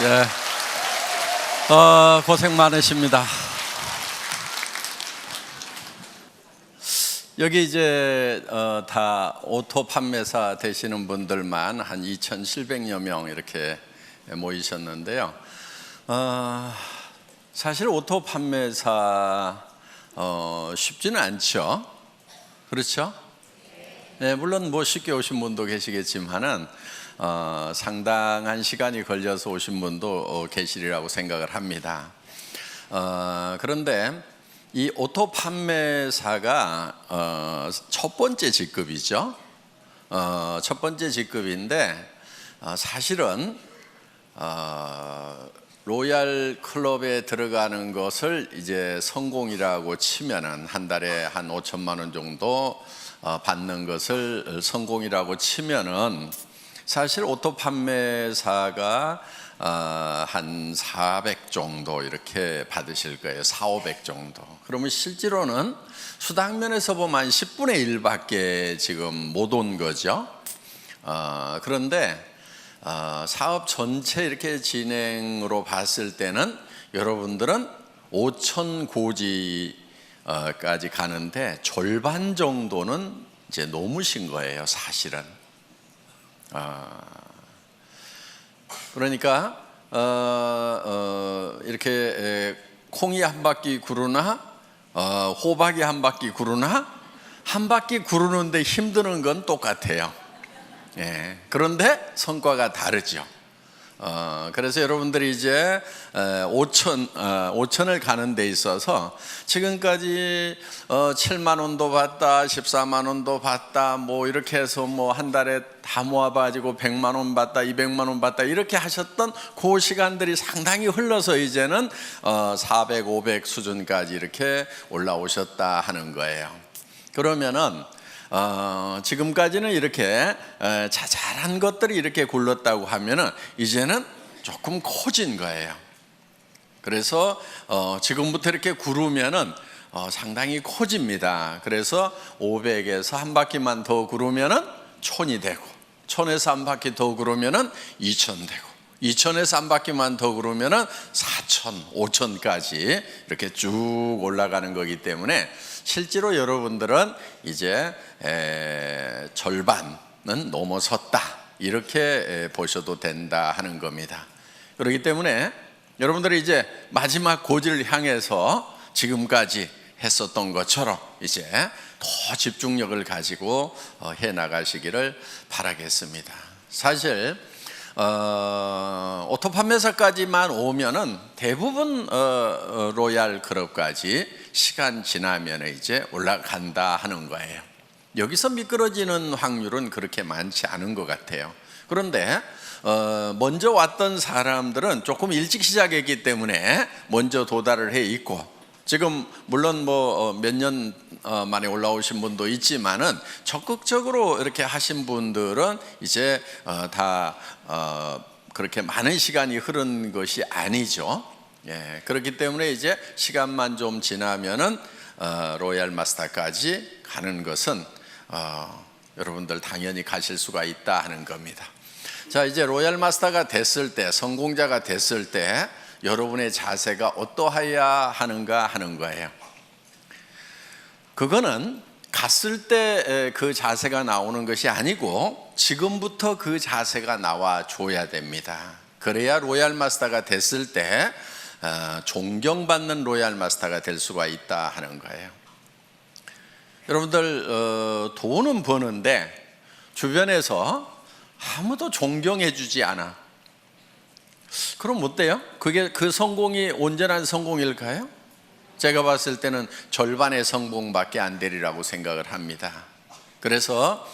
네. 고생 많으십니다. 여기 이제 다 오토 판매사 되시는 분들만 한 2,700여 명 이렇게 모이셨는데요. 사실 오토 판매사 쉽지는 않죠. 그렇죠? 네, 물론 뭐 쉽게 오신 분도 계시겠지만은 상당한 시간이 걸려서 오신 분도 계시리라고 생각을 합니다. 그런데 이 오토 판매사가 첫 번째 직급이죠. 첫 번째 직급인데 사실은 로얄 클럽에 들어가는 것을 이제 성공이라고 치면은 한 달에 한 5천만 원 정도 받는 것을 성공이라고 치면은 사실 오토 판매사가 한 400 정도 이렇게 받으실 거예요. 400, 500 정도. 그러면 실제로는 수당면에서 보면 한 10분의 1밖에 지금 못 온 거죠. 그런데 사업 전체 이렇게 진행으로 봤을 때는 여러분들은 5천 고지까지 가는데 절반 정도는 이제 넘으신 거예요, 사실은. 그러니까 이렇게 콩이 한 바퀴 구르나 호박이 한 바퀴 구르나 한 바퀴 구르는데 힘드는 건 똑같아요. 예, 그런데 성과가 다르죠. 그래서 여러분들이 이제 5천을 가는 데 있어서 지금까지 7만 원도 받다, 14만 원도 받다, 뭐 이렇게 해서 뭐 한 달에 다 모아가지고 100만 원 받다, 200만 원 받다 이렇게 하셨던 그 시간들이 상당히 흘러서 이제는 400, 500 수준까지 이렇게 올라오셨다 하는 거예요. 그러면은 지금까지는 이렇게 자잘한 것들이 이렇게 굴렀다고 하면은 이제는 조금 커진 거예요. 그래서 지금부터 이렇게 구르면은 상당히 커집니다. 그래서 500에서 한 바퀴만 더 구르면은 1000이 되고, 1000에서 한 바퀴 더 구르면은 2000 되고, 2000에서 한 바퀴만 더 구르면은 4000, 5000까지 이렇게 쭉 올라가는 거기 때문에 실제로 여러분들은 이제 절반은 넘어섰다 이렇게 보셔도 된다 하는 겁니다. 그렇기 때문에 여러분들이 이제 마지막 고지를 향해서 지금까지 했었던 것처럼 이제 더 집중력을 가지고 해 나가시기를 바라겠습니다. 사실 오토 판매사까지만 오면은 대부분 로얄 클럽까지 시간 지나면 이제 올라간다 하는 거예요. 여기서 미끄러지는 확률은 그렇게 많지 않은 것 같아요. 그런데 먼저 왔던 사람들은 조금 일찍 시작했기 때문에 먼저 도달을 해 있고, 지금 물론 뭐 몇 년 만에 올라오신 분도 있지만은 적극적으로 이렇게 하신 분들은 이제 다 그렇게 많은 시간이 흐른 것이 아니죠. 예, 그렇기 때문에 이제 시간만 좀 지나면은 로얄 마스터까지 가는 것은 여러분들 당연히 가실 수가 있다 하는 겁니다. 자, 이제 로얄 마스터가 됐을 때, 성공자가 됐을 때 여러분의 자세가 어떠해야 하는가 하는 거예요. 그거는 갔을 때 그 자세가 나오는 것이 아니고 지금부터 그 자세가 나와 줘야 됩니다. 그래야 로얄 마스터가 됐을 때 존경받는 로얄 마스터가 될 수가 있다 하는 거예요. 여러분들 돈은 버는데 주변에서 아무도 존경해 주지 않아. 그럼 어때요? 그게 그 성공이 온전한 성공일까요? 제가 봤을 때는 절반의 성공밖에 안 되리라고 생각을 합니다. 그래서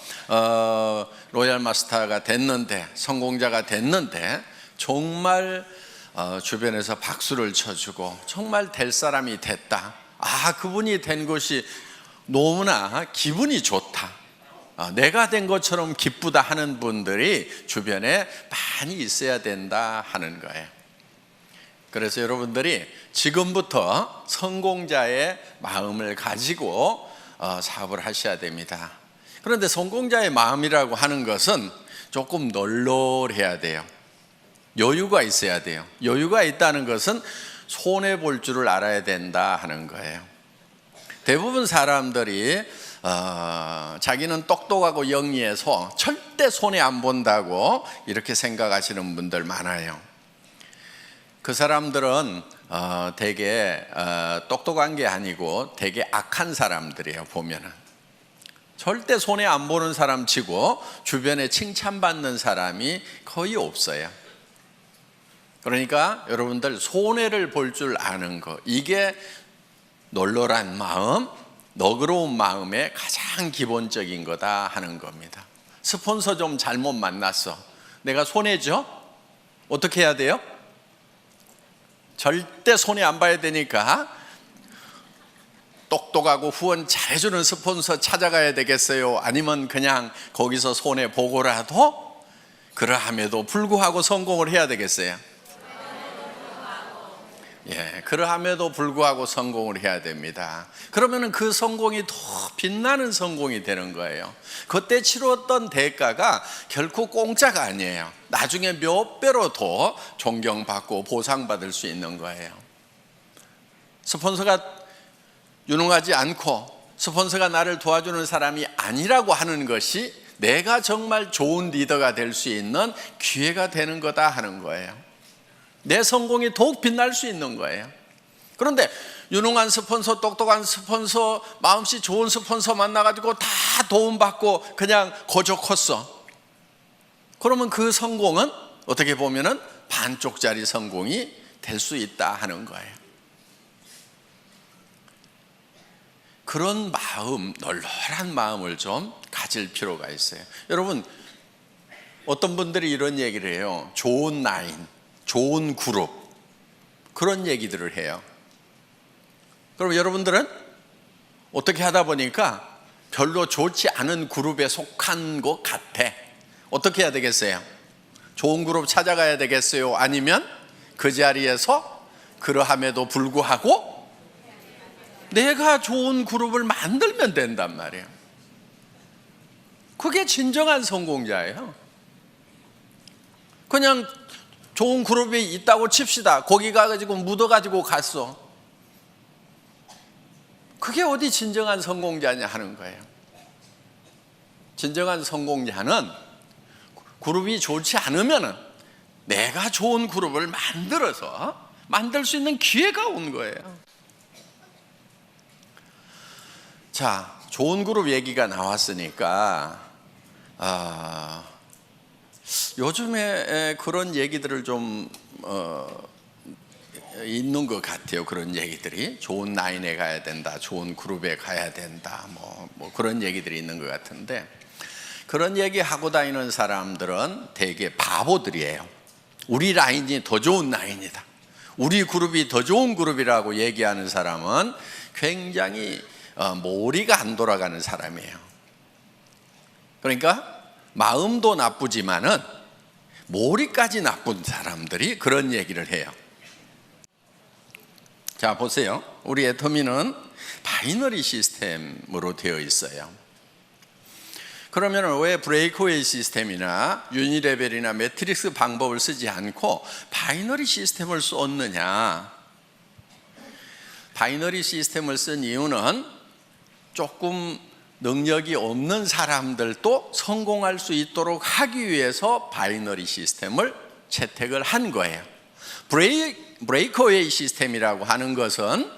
로얄 마스터가 됐는데, 성공자가 됐는데 정말 주변에서 박수를 쳐주고 정말 될 사람이 됐다, 그분이 된 것이 너무나 기분이 좋다, 내가 된 것처럼 기쁘다 하는 분들이 주변에 많이 있어야 된다 하는 거예요. 그래서 여러분들이 지금부터 성공자의 마음을 가지고 사업을 하셔야 됩니다. 그런데 성공자의 마음이라고 하는 것은 조금 널널해야 돼요. 여유가 있어야 돼요. 여유가 있다는 것은 손해 볼 줄을 알아야 된다 하는 거예요. 대부분 사람들이 자기는 똑똑하고 영리해서 절대 손해 안 본다고 이렇게 생각하시는 분들 많아요. 그 사람들은 되게 똑똑한 게 아니고 되게 악한 사람들이에요. 보면은 절대 손해 안 보는 사람 치고 주변에 칭찬받는 사람이 거의 없어요. 그러니까 여러분들 손해를 볼 줄 아는 거, 이게 널널한 마음, 너그러운 마음의 가장 기본적인 거다 하는 겁니다. 스폰서 좀 잘못 만났어. 내가 손해죠? 어떻게 해야 돼요? 절대 손해 안 봐야 되니까 똑똑하고 후원 잘해주는 스폰서 찾아가야 되겠어요? 아니면 그냥 거기서 손해 보고라도 그러함에도 불구하고 성공을 해야 되겠어요? 예, 그러함에도 불구하고 성공을 해야 됩니다. 그러면 그 성공이 더 빛나는 성공이 되는 거예요. 그때 치렀던 대가가 결코 공짜가 아니에요. 나중에 몇 배로 더 존경받고 보상받을 수 있는 거예요. 스폰서가 유능하지 않고 스폰서가 나를 도와주는 사람이 아니라고 하는 것이 내가 정말 좋은 리더가 될 수 있는 기회가 되는 거다 하는 거예요. 내 성공이 더욱 빛날 수 있는 거예요. 그런데 유능한 스폰서, 똑똑한 스폰서, 마음씨 좋은 스폰서 만나가지고 다 도움받고 그냥 거저 컸어. 그러면 그 성공은 어떻게 보면은 반쪽짜리 성공이 될 수 있다 하는 거예요. 그런 마음, 널널한 마음을 좀 가질 필요가 있어요. 여러분, 어떤 분들이 이런 얘기를 해요. 좋은 라인, 좋은 그룹, 그런 얘기들을 해요. 그럼 여러분들은 어떻게 하다 보니까 별로 좋지 않은 그룹에 속한 것 같아. 어떻게 해야 되겠어요? 좋은 그룹 찾아가야 되겠어요? 아니면 그 자리에서 그러함에도 불구하고 내가 좋은 그룹을 만들면 된단 말이에요. 그게 진정한 성공자예요. 그냥 좋은 그룹이 있다고 칩시다. 거기 가가지고 묻어가지고 갔어. 그게 어디 진정한 성공자냐 하는 거예요. 진정한 성공자는 그룹이 좋지 않으면 내가 좋은 그룹을 만들어서 만들 수 있는 기회가 온 거예요. 자, 좋은 그룹 얘기가 나왔으니까 요즘에 그런 얘기들을 좀 있는 것 같아요. 그런 얘기들이 좋은 라인에 가야 된다, 좋은 그룹에 가야 된다, 뭐 그런 얘기들이 있는 것 같은데, 그런 얘기 하고 다니는 사람들은 되게 바보들이에요. 우리 라인이 더 좋은 라인이다, 우리 그룹이 더 좋은 그룹이라고 얘기하는 사람은 굉장히 머리가 안 돌아가는 사람이에요. 그러니까 마음도 나쁘지만은 머리까지 나쁜 사람들이 그런 얘기를 해요. 자, 보세요. 우리 애터미는 바이너리 시스템으로 되어 있어요. 그러면 왜 브레이크웨이 시스템이나 유니레벨이나 매트릭스 방법을 쓰지 않고 바이너리 시스템을 썼느냐? 바이너리 시스템을 쓴 이유는 조금 능력이 없는 사람들도 성공할 수 있도록 하기 위해서 바이너리 시스템을 채택을 한 거예요. 브레이크웨이 시스템이라고 하는 것은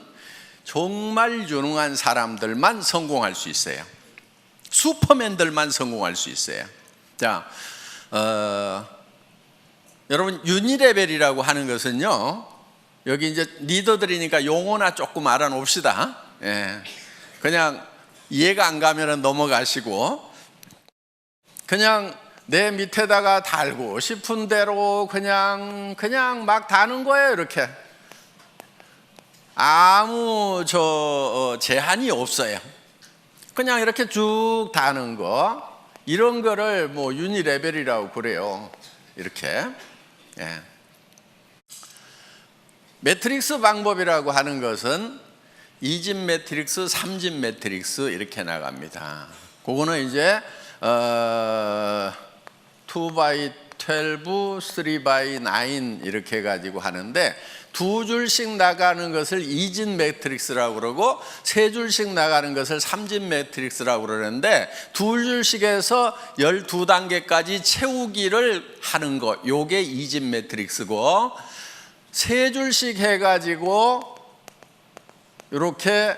정말 유능한 사람들만 성공할 수 있어요. 슈퍼맨들만 성공할 수 있어요. 자, 여러분, 유니레벨이라고 하는 것은요, 여기 이제 리더들이니까 용어나 조금 알아놓읍시다. 예. 그냥 이해가 안 가면 넘어가시고, 그냥 내 밑에다가 달고 싶은 대로 그냥 막 다는 거예요. 이렇게 아무 제한이 없어요. 그냥 이렇게 쭉 다는 거, 이런 거를 뭐 유니레벨이라고 그래요. 이렇게. 예. 매트릭스 방법이라고 하는 것은 2집 매트릭스, 3집 매트릭스 이렇게 나갑니다. 그거는 이제 2x2 12, 3x9 이렇게 가지고 하는데, 두 줄씩 나가는 것을 이진 매트릭스라고 그러고 세 줄씩 나가는 것을 삼진 매트릭스라고 그러는데, 두 줄씩에서 12단계까지 채우기를 하는 거, 요게 이진 매트릭스고, 세 줄씩 해가지고 이렇게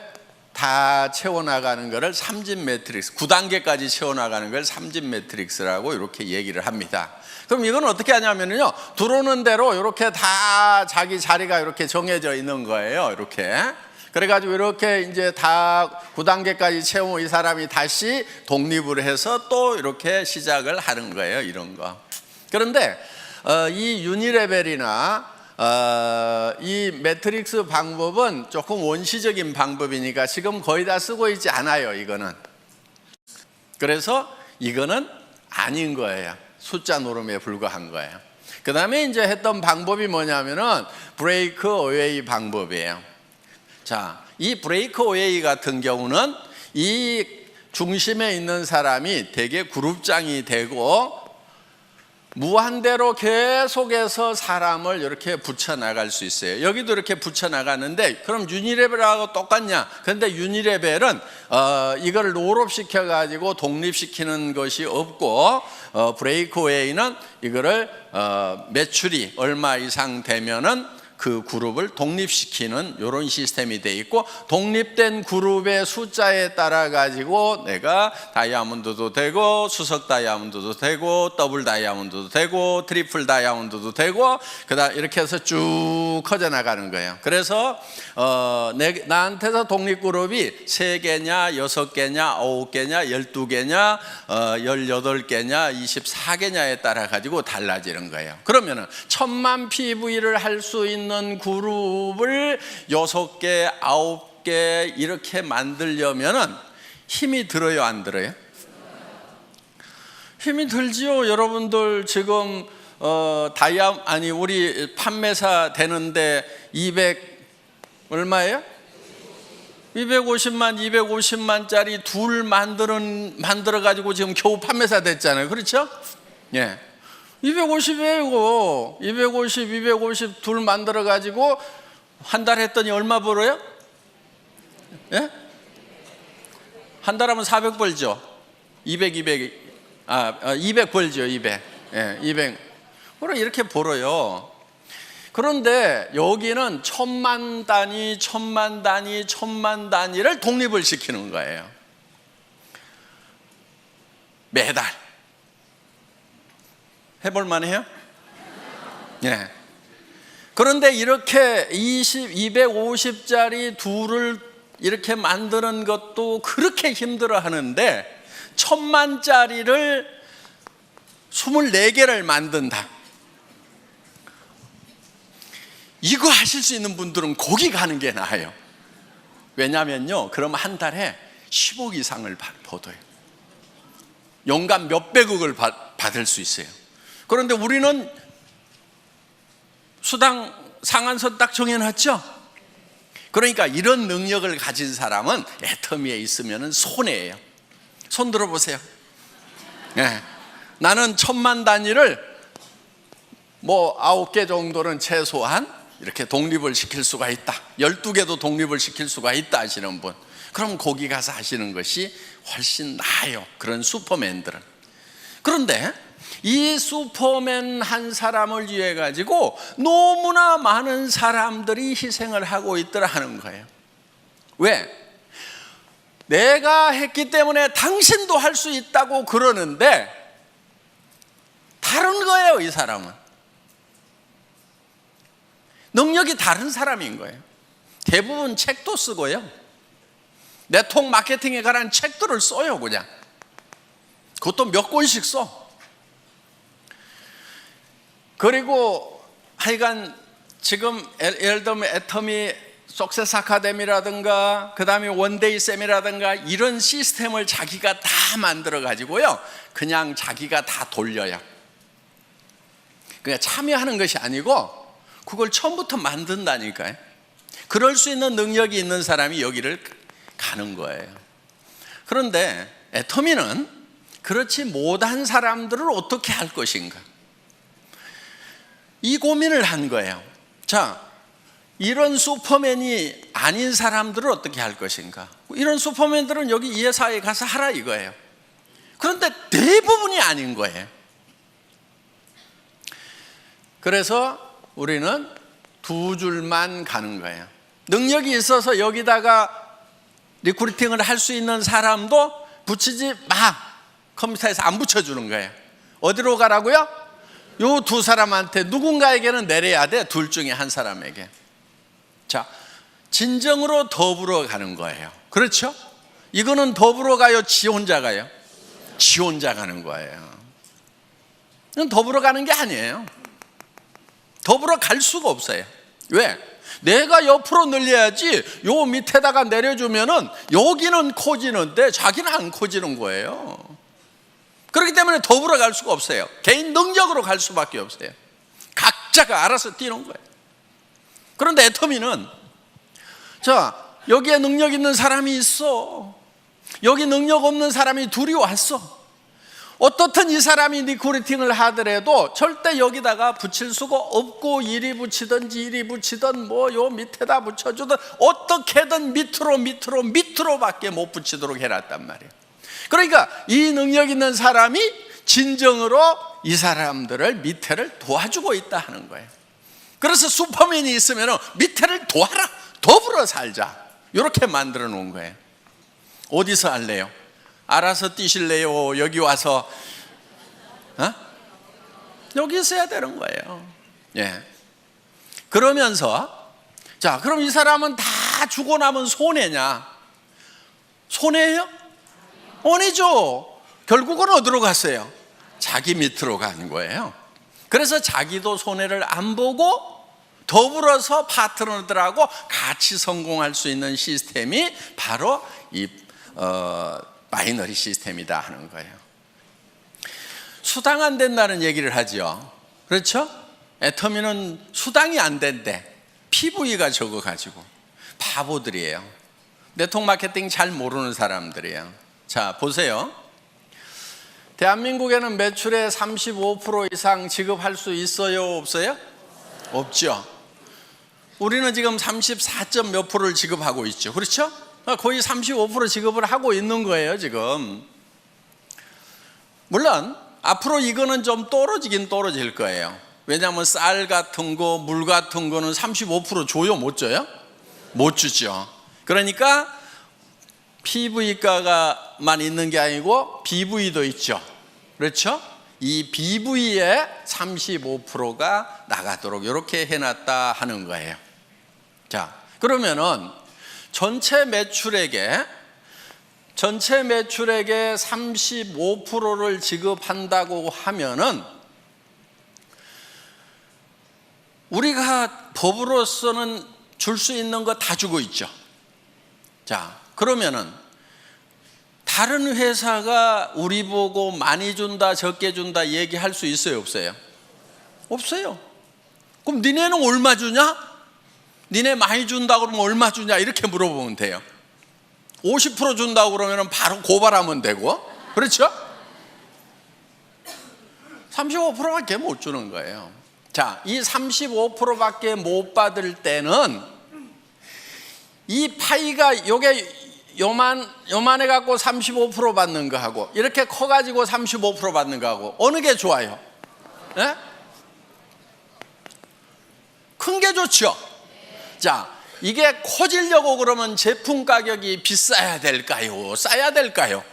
다 채워나가는 것을 삼진 매트릭스, 9단계까지 채워나가는 걸 삼진 매트릭스라고 이렇게 얘기를 합니다. 그럼 이건 어떻게 하냐면요, 들어오는 대로 이렇게 다 자기 자리가 이렇게 정해져 있는 거예요. 이렇게. 그래가지고 이렇게 이제 다 9단계까지 채우면 이 사람이 다시 독립을 해서 또 이렇게 시작을 하는 거예요. 이런 거. 그런데 이 유니레벨이나 이 매트릭스 방법은 조금 원시적인 방법이니까 지금 거의 다 쓰고 있지 않아요. 이거는. 그래서 이거는 아닌 거예요. 숫자 노름에 불과한 거예요. 그 다음에 이제 했던 방법이 뭐냐면은 브레이크 어웨이 방법이에요. 자, 이 브레이크 어웨이 같은 경우는 이 중심에 있는 사람이 되게 그룹장이 되고 무한대로 계속해서 사람을 이렇게 붙여나갈 수 있어요. 여기도 이렇게 붙여나가는데, 그럼 유니레벨하고 똑같냐? 그런데 유니레벨은 이걸 롤업시켜가지고 독립시키는 것이 없고, 브레이크웨이는 이거를 매출이 얼마 이상 되면은 그 그룹을 독립시키는 이런 시스템이 돼 있고, 독립된 그룹의 숫자에 따라 가지고 내가 다이아몬드도 되고 수석 다이아몬드도 되고 더블 다이아몬드도 되고 트리플 다이아몬드도 되고, 그다음 이렇게 해서 쭉 커져 나가는 거예요. 그래서 나한테서 독립 그룹이 3개냐 6개냐 9개냐 12개냐 18개냐 24개냐에 따라 가지고 달라지는 거예요. 그러면은 1000만 PV를 할 수 있는 그룹을 6개, 9개 이렇게 만들려면은 힘이 들어요, 안 들어요? 힘이 들지요. 여러분들 지금 우리 판매사 되는데 200 얼마예요? 250만짜리 둘 만들어 가지고 지금 겨우 판매사 됐잖아요. 그렇죠? 예. 250이에요. 250 둘 만들어 가지고 한 달 했더니 얼마 벌어요? 예? 한 달 하면 400 벌죠. 200 벌죠. 200. 예, 200. 그럼 이렇게 벌어요. 그런데 여기는 1000만 단위를 독립을 시키는 거예요. 매달. 해볼만 해요? 예. 그런데 이렇게 250짜리 둘을 이렇게 만드는 것도 그렇게 힘들어 하는데, 1000만짜리를 24개를 만든다. 이거 하실 수 있는 분들은 거기 가는 게 나아요. 왜냐면요, 그럼 한 달에 10억 이상을 벌어요. 연간 몇백억을 받을 수 있어요. 그런데 우리는 수당 상한선 딱 정해놨죠. 그러니까 이런 능력을 가진 사람은 애터미에 있으면 손해예요. 손 들어보세요. 네. 나는 1000만 단위를 뭐 9개 정도는 최소한 이렇게 독립을 시킬 수가 있다, 12개도 독립을 시킬 수가 있다 하시는 분, 그럼 거기 가서 하시는 것이 훨씬 나아요. 그런 슈퍼맨들은. 그런데 이 슈퍼맨 한 사람을 위해 가지고 너무나 많은 사람들이 희생을 하고 있더라 하는 거예요. 왜? 내가 했기 때문에 당신도 할 수 있다고 그러는데 다른 거예요. 이 사람은 능력이 다른 사람인 거예요. 대부분 책도 쓰고요, 네트워크 마케팅에 관한 책들을 써요. 그냥 그것도 몇 권씩 써. 그리고 하여간 지금 예를 들면 애터미 석세스 아카데미라든가 그 다음에 원데이 쌤이라든가 이런 시스템을 자기가 다 만들어 가지고요, 그냥 자기가 다 돌려요. 그냥 참여하는 것이 아니고 그걸 처음부터 만든다니까요. 그럴 수 있는 능력이 있는 사람이 여기를 가는 거예요. 그런데 애터미는 그렇지 못한 사람들을 어떻게 할 것인가? 이 고민을 한 거예요. 자, 이런 슈퍼맨이 아닌 사람들은 어떻게 할 것인가? 이런 슈퍼맨들은 여기 이 회사에 가서 하라 이거예요. 그런데 대부분이 아닌 거예요. 그래서 우리는 두 줄만 가는 거예요. 능력이 있어서 여기다가 리크루팅을 할 수 있는 사람도 붙이지 마. 컴퓨터에서 안 붙여주는 거예요. 어디로 가라고요? 요 두 사람한테 누군가에게는 내려야 돼. 둘 중에 한 사람에게. 자, 진정으로 더불어 가는 거예요. 그렇죠? 이거는 더불어 가요? 지 혼자 가요? 지 혼자 가는 거예요. 이건 더불어 가는 게 아니에요. 더불어 갈 수가 없어요. 왜? 내가 옆으로 늘려야지 요 밑에다가 내려주면은 여기는 커지는데 자기는 안 커지는 거예요. 그렇기 때문에 더불어 갈 수가 없어요. 개인 능력으로 갈 수밖에 없어요. 각자가 알아서 뛰는 거예요. 그런데 애터미는, 자, 여기에 능력 있는 사람이 있어. 여기 능력 없는 사람이 둘이 왔어. 어떻든 이 사람이 리크루팅을 하더라도 절대 여기다가 붙일 수가 없고, 이리 붙이든지 이리 붙이든 뭐 요 밑에다 붙여주든 어떻게든 밑으로밖에 못 붙이도록 해놨단 말이에요. 그러니까 이 능력 있는 사람이 진정으로 이 사람들을 밑에를 도와주고 있다 하는 거예요. 그래서 슈퍼맨이 있으면 밑에를 도와라, 더불어 살자, 이렇게 만들어 놓은 거예요. 어디서 할래요? 알아서 뛰실래요? 여기 와서 여기 있어야 되는 거예요. 예. 그러면서, 자, 그럼 이 사람은 다 주고 나면 손해냐? 손해예요? 아니죠. 결국은 어디로 갔어요? 자기 밑으로 가는 거예요. 그래서 자기도 손해를 안 보고 더불어서 파트너들하고 같이 성공할 수 있는 시스템이 바로 이 바이너리 시스템이다 하는 거예요. 수당 안 된다는 얘기를 하죠. 그렇죠? 애터미는 수당이 안 된대. PV가 적어가지고. 바보들이에요. 네트워크 마케팅 잘 모르는 사람들이에요. 자, 보세요. 대한민국에는 매출의 35% 이상 지급할 수 있어요? 없어요? 없죠. 우리는 지금 34점 몇 프로를 지급하고 있죠. 그렇죠? 거의 35% 지급을 하고 있는 거예요, 지금. 물론 앞으로 이거는 좀 떨어지긴 떨어질 거예요. 왜냐하면 쌀 같은 거, 물 같은 거는 35% 줘요? 못 줘요? 못 주죠. 그러니까 PV가만 있는 게 아니고 BV도 있죠. 그렇죠? 이 BV에 35%가 나가도록 이렇게 해놨다 하는 거예요. 자, 그러면은 전체 매출액의 35%를 지급한다고 하면은 우리가 법으로서는 줄 수 있는 거 다 주고 있죠. 자, 그러면은 다른 회사가 우리 보고 많이 준다, 적게 준다 얘기할 수 있어요, 없어요? 없어요. 그럼 니네는 얼마 주냐? 니네 많이 준다 그러면 얼마 주냐? 이렇게 물어보면 돼요. 50% 준다고 그러면 바로 고발하면 되고, 그렇죠? 35%밖에 못 주는 거예요. 자, 이 35%밖에 못 받을 때는 이 파이가 요게 요만해 갖고 35% 받는 거하고 이렇게 커 가지고 35% 받는 거하고 어느 게 좋아요? 네? 큰 게 좋죠. 자, 이게 커지려고 그러면 제품 가격이 비싸야 될까요? 싸야 될까요?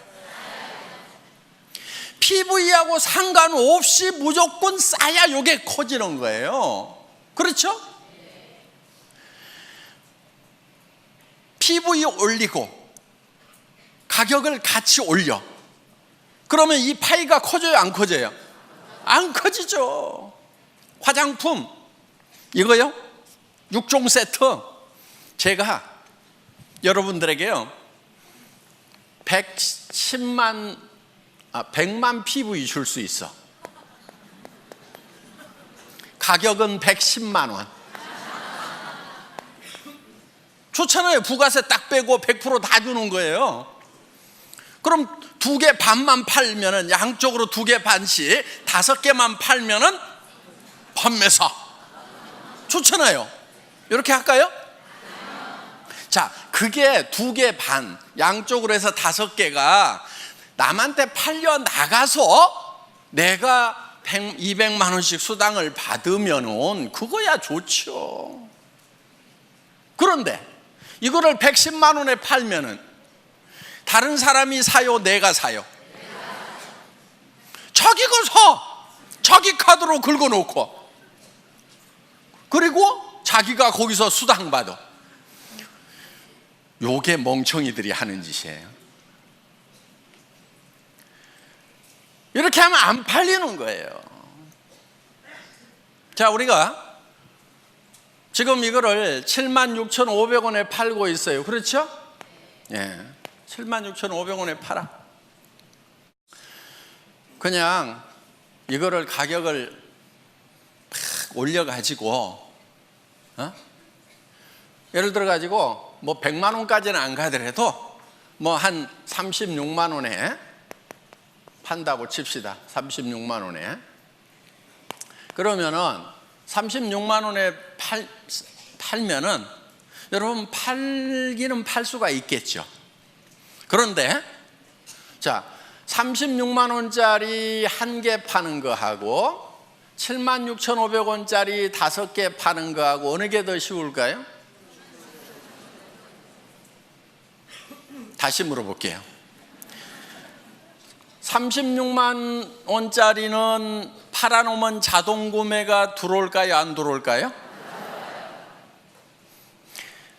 PV하고 상관없이 무조건 싸야 요게 커지는 거예요. 그렇죠? PV 올리고 가격을 같이 올려. 그러면 이 파이가 커져요? 안 커져요? 안 커지죠. 화장품 이거요? 6종 세트 제가 여러분들에게요 110만 100만 PV 줄 수 있어. 가격은 110만 원. 좋잖아요. 부가세 딱 빼고 100% 다 주는 거예요. 그럼 2개 반만 팔면은 양쪽으로 2개 반씩 5개만 팔면은 판매사. 좋잖아요. 이렇게 할까요? 자, 그게 2개 반, 양쪽으로 해서 5개가 남한테 팔려 나가서 내가 200만 원씩 수당을 받으면은 그거야 좋죠. 그런데 이거를 110만 원에 팔면은 다른 사람이 사요, 내가 사요? 자기가 사. 자기 카드로 긁어놓고, 그리고 자기가 거기서 수당 받아. 요게 멍청이들이 하는 짓이에요. 이렇게 하면 안 팔리는 거예요. 자, 우리가 지금 이거를 76,500원에 팔고 있어요. 그렇죠? 예, 76,500원에 팔아. 그냥 이거를 가격을 팍 올려가지고, 예를 들어가지고 뭐 100만 원까지는 안 가더라도 뭐 한 36만 원에 판다고 칩시다. 36만 원에. 그러면은 36만 원에 팔면은 여러분 팔기는 팔 수가 있겠죠. 그런데 자, 36만 원짜리 1개 파는 거하고 76,500원짜리 5개 파는 거하고 어느 게 더 쉬울까요? 다시 물어볼게요. 36만 원짜리는 팔아놓으면 자동 구매가 들어올까요? 안 들어올까요?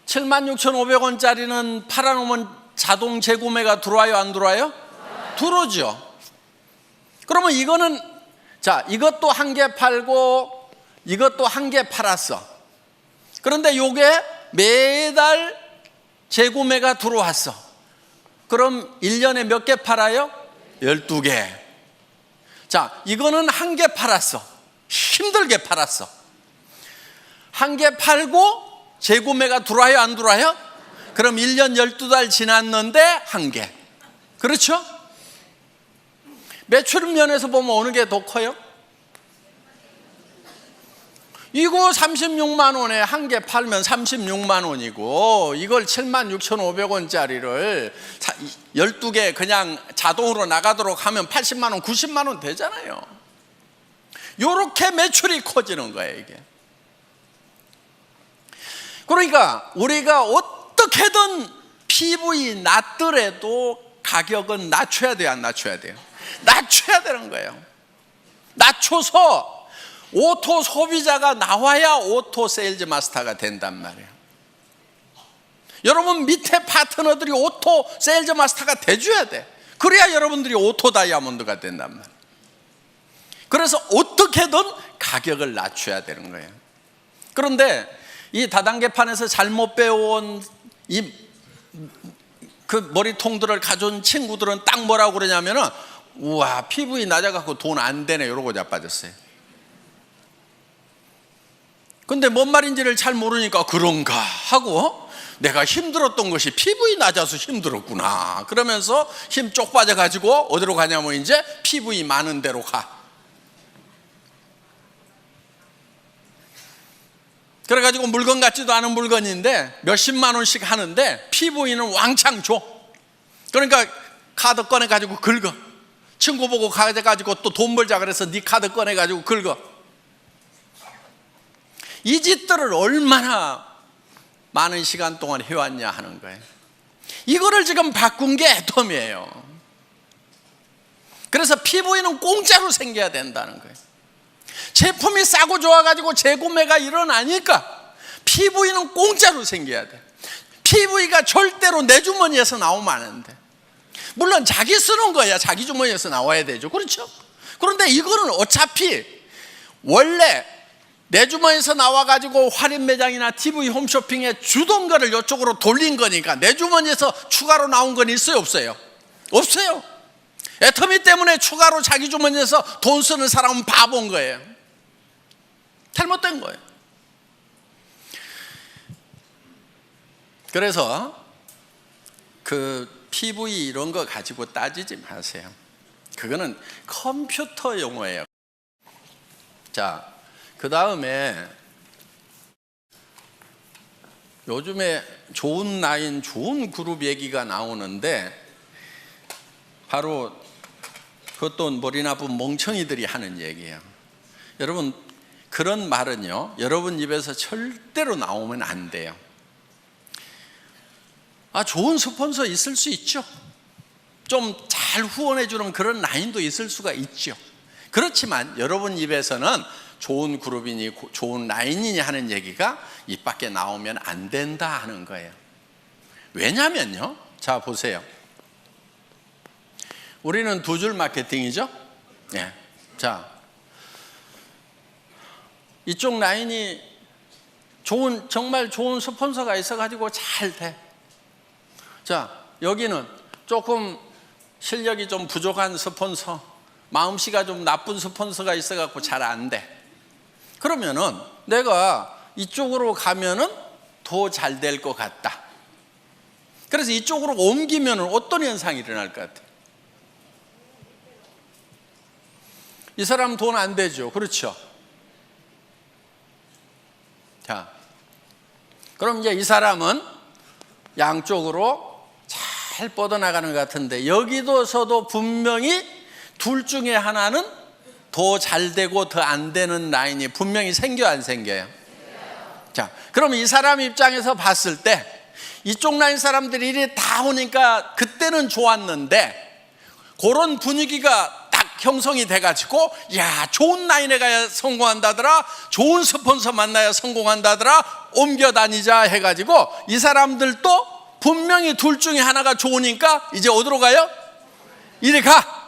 76,500원짜리는 팔아놓으면 자동 재구매가 들어와요? 안 들어와요? 들어오죠. 그러면 이거는, 자, 이것도 1개 팔고 이것도 1개 팔았어. 그런데 요게 매달 재구매가 들어왔어. 그럼 1년에 몇 개 팔아요? 12개. 자, 이거는 1개 팔았어. 힘들게 팔았어. 1개 팔고 재구매가 들어와요? 안 들어와요? 그럼 1년 12달 지났는데 1개. 그렇죠? 매출 면에서 보면 어느 게 더 커요? 이거 36만 원에 1개 팔면 36만 원이고, 이걸 76,500원짜리를 12개 그냥 자동으로 나가도록 하면 80만 원, 90만 원 되잖아요. 이렇게 매출이 커지는 거예요, 이게. 그러니까 우리가 어떻게든 PV 낮더라도 가격은 낮춰야 돼요, 안 낮춰야 돼요? 낮춰야 되는 거예요. 낮춰서 오토 소비자가 나와야 오토 세일즈 마스터가 된단 말이에요. 여러분 밑에 파트너들이 오토 세일즈 마스터가 돼줘야 돼. 그래야 여러분들이 오토 다이아몬드가 된단 말이에요. 그래서 어떻게든 가격을 낮춰야 되는 거예요. 그런데 이 다단계판에서 잘못 배워온 그 머리통들을 가져온 친구들은 딱 뭐라고 그러냐면은, 우와, PV 낮아갖고 돈 안 되네, 이러고 자빠졌어요. 근데 뭔 말인지를 잘 모르니까 그런가 하고, 내가 힘들었던 것이 PV 낮아서 힘들었구나 그러면서 힘 쪽 빠져가지고 어디로 가냐면 이제 PV 많은 데로 가. 그래가지고 물건 같지도 않은 물건인데 몇십만 원씩 하는데 PV는 왕창 줘. 그러니까 카드 꺼내가지고 긁어. 친구 보고 가져가지고 또 돈 벌자 그래서 네 카드 꺼내가지고 긁어. 이 짓들을 얼마나 많은 시간 동안 해왔냐 하는 거예요. 이거를 지금 바꾼 게 애텀이에요. 그래서 PV는 공짜로 생겨야 된다는 거예요. 제품이 싸고 좋아가지고 재구매가 일어나니까 PV는 공짜로 생겨야 돼. PV가 절대로 내 주머니에서 나오면 안 돼. 물론 자기 쓰는 거야 자기 주머니에서 나와야 되죠. 그렇죠? 그런데 이거는 어차피 원래 내 주머니에서 나와가지고 할인 매장이나 TV 홈쇼핑에 주던 거를 이쪽으로 돌린 거니까 내 주머니에서 추가로 나온 건 있어요? 없어요? 없어요. 애터미 때문에 추가로 자기 주머니에서 돈 쓰는 사람은 바본 거예요. 잘못된 거예요. 그래서 그 PV 이런 거 가지고 따지지 마세요. 그거는 컴퓨터 용어예요. 자, 그 다음에 요즘에 좋은 라인, 좋은 그룹 얘기가 나오는데 바로 그것도 머리 나쁜 멍청이들이 하는 얘기예요. 여러분, 그런 말은요, 여러분 입에서 절대로 나오면 안 돼요. 좋은 스폰서 있을 수 있죠. 좀 잘 후원해 주는 그런 라인도 있을 수가 있죠. 그렇지만 여러분 입에서는 좋은 그룹이니 좋은 라인이니 하는 얘기가 입 밖에 나오면 안 된다 하는 거예요. 왜냐면요, 자 보세요. 우리는 두 줄 마케팅이죠. 네. 자, 이쪽 라인이 정말 좋은 스폰서가 있어가지고 잘 돼. 자, 여기는 조금 실력이 좀 부족한 스폰서, 마음씨가 좀 나쁜 스폰서가 있어갖고 잘 안 돼. 그러면은 내가 이쪽으로 가면은 더 잘 될 것 같다. 그래서 이쪽으로 옮기면은 어떤 현상이 일어날 것 같아요? 이 사람 돈 안 되죠. 그렇죠? 자, 그럼 이제 이 사람은 양쪽으로 잘 뻗어나가는 것 같은데 여기서도 분명히 둘 중에 하나는 더 잘 되고 더 안 되는 라인이 분명히 생겨요, 안 생겨요? 자, 그럼 이 사람 입장에서 봤을 때 이쪽 라인 사람들이 이리 다 오니까 그때는 좋았는데 그런 분위기가 딱 형성이 돼가지고 야, 좋은 라인에 가야 성공한다더라, 좋은 스폰서 만나야 성공한다더라, 옮겨 다니자 해가지고 이 사람들도 분명히 둘 중에 하나가 좋으니까 이제 어디로 가요? 이리 가.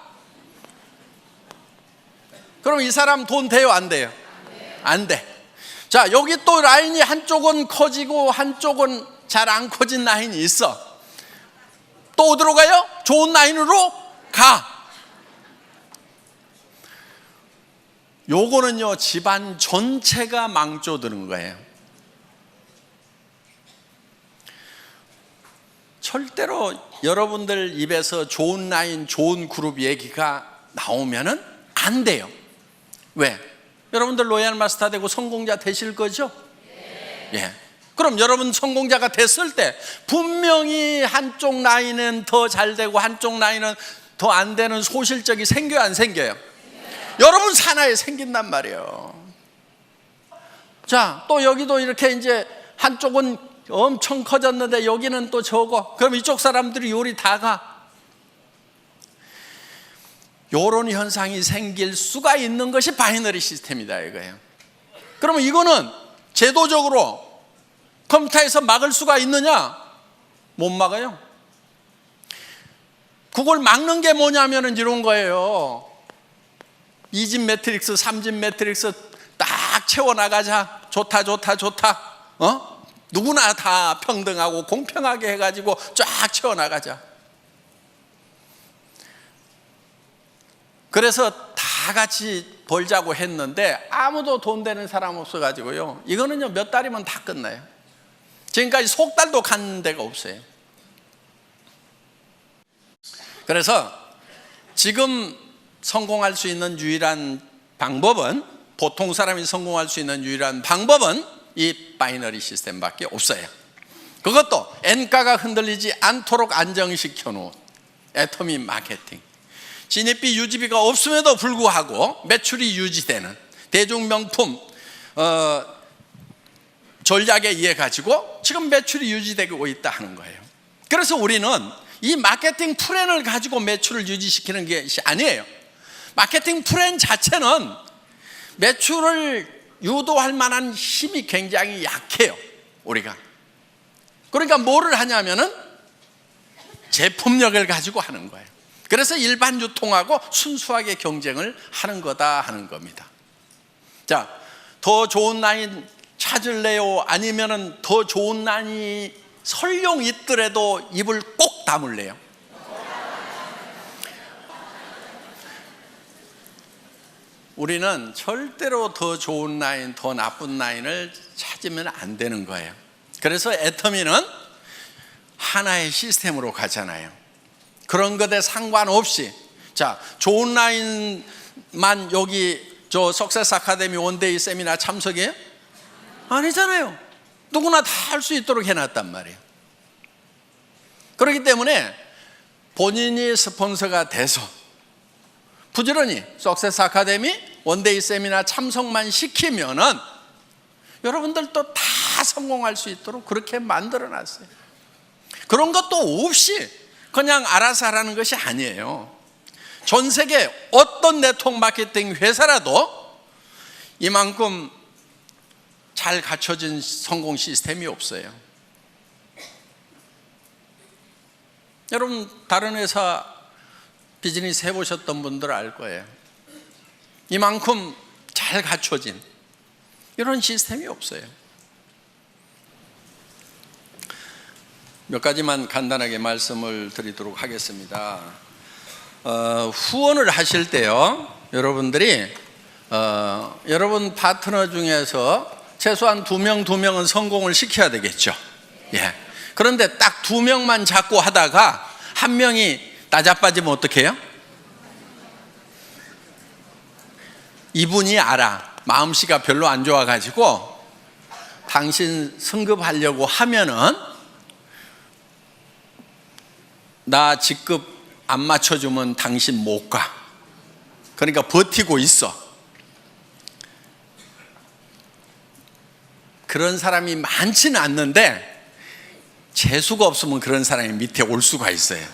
그럼 이 사람 돈 돼요, 안 돼요? 안 돼. 자, 여기 또 라인이 한쪽은 커지고 한쪽은 잘 안 커진 라인이 있어. 또 어디로 가요? 좋은 라인으로 가. 요거는요, 집안 전체가 망조드는 거예요. 절대로 여러분들 입에서 좋은 라인, 좋은 그룹 얘기가 나오면은 안 돼요. 왜? 여러분들 로얄 마스터 되고 성공자 되실 거죠? 예. 그럼 여러분 성공자가 됐을 때 분명히 한쪽 라인은 더 잘 되고 한쪽 라인은 더 안 되는 소실적이 생겨요, 안 생겨요? 여러분 산하에 생긴단 말이에요. 자, 또 여기도 이렇게 이제 한쪽은 엄청 커졌는데 여기는 또 적어. 그럼 이쪽 사람들이 요리 다 가. 요런 현상이 생길 수가 있는 것이 바이너리 시스템이다 이거예요. 그러면 이거는 제도적으로 컴퓨터에서 막을 수가 있느냐? 못 막아요. 그걸 막는 게 뭐냐면은 이런 거예요. 2집 매트릭스, 3집 매트릭스 딱 채워나가자. 좋다. 누구나 다 평등하고 공평하게 해가지고 쫙 채워나가자. 그래서 다 같이 벌자고 했는데 아무도 돈 되는 사람 없어가지고요, 이거는요 몇 달이면 다 끝나요. 지금까지 석 달도 간 데가 없어요. 그래서 지금 성공할 수 있는 유일한 방법은, 보통 사람이 성공할 수 있는 유일한 방법은 이 바이너리 시스템밖에 없어요. 그것도 N가가 흔들리지 않도록 안정시켜 놓은 애터미 마케팅. 진입비 유지비가 없음에도 불구하고 매출이 유지되는 대중명품 전략에 의해 가지고 지금 매출이 유지되고 있다 하는 거예요. 그래서 우리는 이 마케팅 플랜을 가지고 매출을 유지시키는 것이 아니에요. 마케팅 플랜 자체는 매출을 유도할 만한 힘이 굉장히 약해요, 우리가. 그러니까 뭐를 하냐면은 제품력을 가지고 하는 거예요. 그래서 일반 유통하고 순수하게 경쟁을 하는 거다 하는 겁니다. 자, 더 좋은 라인 찾을래요? 아니면은 더 좋은 라인이 설령 있더라도 입을 꼭 다물래요? 우리는 절대로 더 좋은 라인, 더 나쁜 라인을 찾으면 안 되는 거예요. 그래서 애터미는 하나의 시스템으로 가잖아요. 그런 것에 상관없이, 자, 좋은 라인만 여기 저 석세스 아카데미 원데이 세미나 참석해요? 아니잖아요. 누구나 다 할 수 있도록 해놨단 말이에요. 그렇기 때문에 본인이 스폰서가 돼서 부지런히 석세스 아카데미 원데이 세미나 참석만 시키면은 여러분들도 다 성공할 수 있도록 그렇게 만들어 놨어요. 그런 것도 없이 그냥 알아서 하라는 것이 아니에요. 전 세계 어떤 네트워크 마케팅 회사라도 이만큼 잘 갖춰진 성공 시스템이 없어요. 여러분 다른 회사 비즈니스 해보셨던 분들 알 거예요. 이만큼 잘 갖춰진 이런 시스템이 없어요. 몇 가지만 간단하게 말씀을 드리도록 하겠습니다. 후원을 하실 때요, 여러분들이 여러분 파트너 중에서 최소한 2명은 성공을 시켜야 되겠죠. 예. 그런데 딱 2명만 잡고 하다가 1명이 나자빠지면 어떻게 해요? 이분이 알아. 마음씨가 별로 안 좋아가지고 당신 승급하려고 하면은 나 직급 안 맞춰주면 당신 못 가. 그러니까 버티고 있어. 그런 사람이 많지는 않는데 재수가 없으면 그런 사람이 밑에 올 수가 있어요.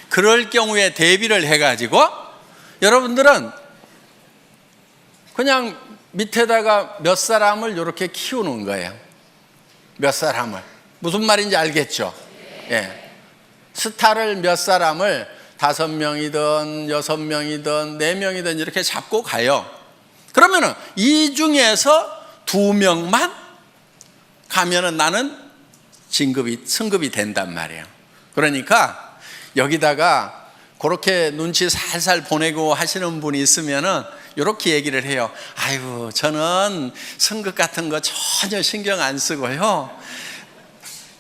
그럴 경우에 대비를 해가지고 여러분들은 그냥 밑에다가 몇 sa람을 이렇게 키우는 거예요. 몇 사람을. 무슨 말인지 알겠죠? 예. 스타를 몇 사람을 5명이든 6명이든 4명이든 이렇게 잡고 가요. 그러면은 이 중에서 2명만 가면은 나는 승급이 된단 말이에요. 그러니까 여기다가 그렇게 눈치 살살 보내고 하시는 분이 있으면은 이렇게 얘기를 해요. 아이고, 저는 승급 같은 거 전혀 신경 안 쓰고요.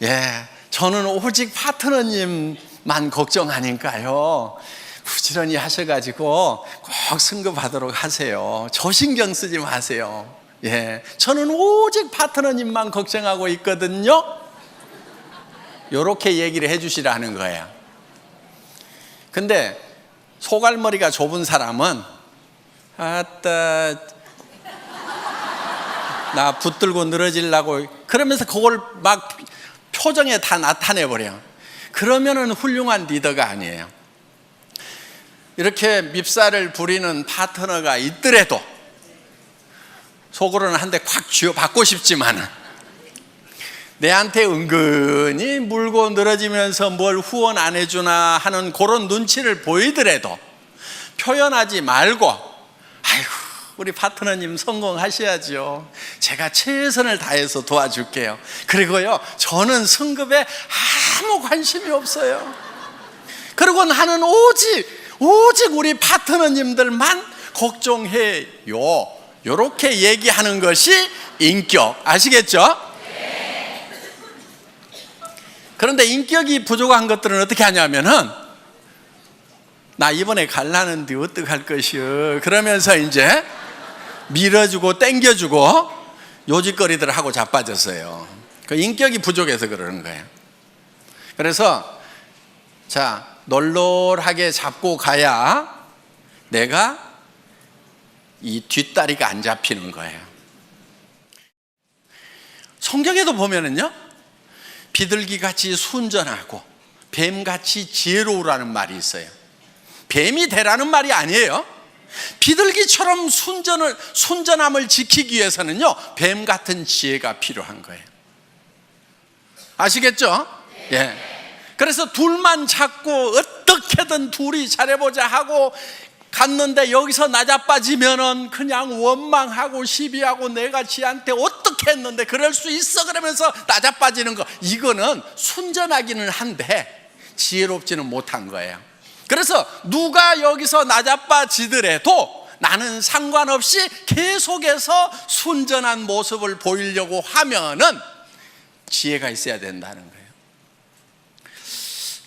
예, 저는 오직 파트너님만 걱정하니까요. 부지런히 하셔가지고 꼭 승급하도록 하세요. 저 신경 쓰지 마세요. 예, 저는 오직 파트너님만 걱정하고 있거든요. 이렇게 얘기를 해주시라는 거예요. 근데 소갈머리가 좁은 사람은 아따 나 붙들고 늘어지려고 그러면서 그걸 막 표정에 다 나타내버려. 그러면은 훌륭한 리더가 아니에요. 이렇게 밉살을 부리는 파트너가 있더라도 속으로는 한 대 콱 쥐어받고 싶지만은 내한테 은근히 물고 늘어지면서 뭘 후원 안 해주나 하는 그런 눈치를 보이더라도 표현하지 말고, 아이고 우리 파트너님 성공하셔야죠. 제가 최선을 다해서 도와줄게요. 그리고요, 저는 승급에 아무 관심이 없어요. 그리고 나는 오직 우리 파트너님들만 걱정해요. 이렇게 얘기하는 것이 인격. 아시겠죠? 그런데 인격이 부족한 것들은 어떻게 하냐면은 나 이번에 갈라는데 어떡할 것이요, 그러면서 이제 밀어주고 땡겨주고 요짓거리들 하고 자빠졌어요. 그 인격이 부족해서 그러는 거예요. 그래서 자, 널널하게 잡고 가야 내가 이 뒷다리가 안 잡히는 거예요. 성경에도 보면은요, 비둘기같이 순전하고 뱀같이 지혜로우라는 말이 있어요. 뱀이 되라는 말이 아니에요. 비둘기처럼 순전함을 지키기 위해서는요, 뱀 같은 지혜가 필요한 거예요. 아시겠죠? 예. 그래서 둘만 찾고 어떻게든 둘이 잘해보자 하고 갔는데 여기서 나자빠지면은 그냥 원망하고 시비하고 내가 지한테 어떻게 했는데 그럴 수 있어 그러면서 나자빠지는 거, 이거는 순전하기는 한데 지혜롭지는 못한 거예요. 그래서 누가 여기서 나자빠지더라도 나는 상관없이 계속해서 순전한 모습을 보이려고 하면은 지혜가 있어야 된다는 거예요.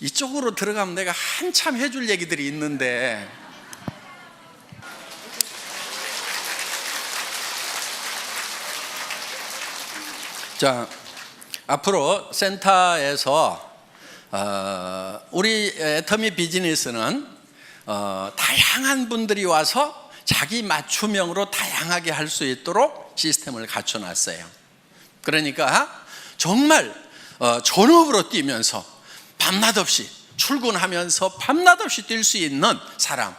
이쪽으로 들어가면 내가 한참 해줄 얘기들이 있는데 자, 앞으로 센터에서 우리 애터미 비즈니스는 다양한 분들이 와서 자기 맞춤형으로 다양하게 할 수 있도록 시스템을 갖춰놨어요. 그러니까 정말 전업으로 뛰면서 밤낮 없이 출근하면서 밤낮 없이 뛸 수 있는 사람,